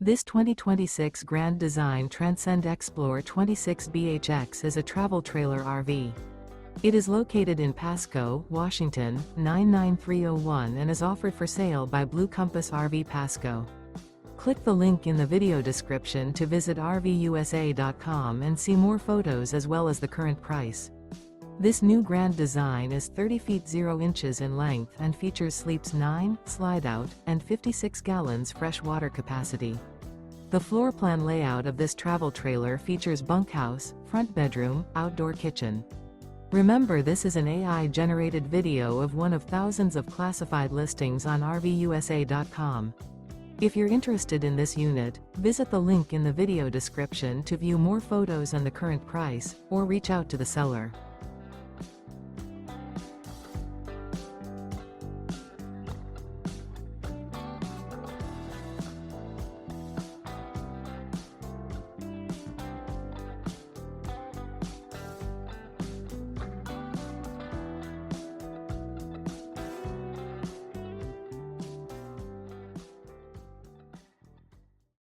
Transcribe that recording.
This 2026 Grand Design Transcend Xplor 26BHX is a travel trailer RV. It is located in Pasco, Washington, 99301 and is offered for sale by Blue Compass RV Pasco. Click the link in the video description to visit RVUSA.com and see more photos as well as the current price. This new Grand Design is 30 feet 0 inches in length and features sleeps 9, slide-out, and 56 gallons fresh water capacity. The floor plan layout of this travel trailer features bunkhouse, front bedroom, outdoor kitchen. Remember, this is an AI-generated video of one of thousands of classified listings on RVUSA.com. If you're interested in this unit, visit the link in the video description to view more photos and the current price, or reach out to the seller.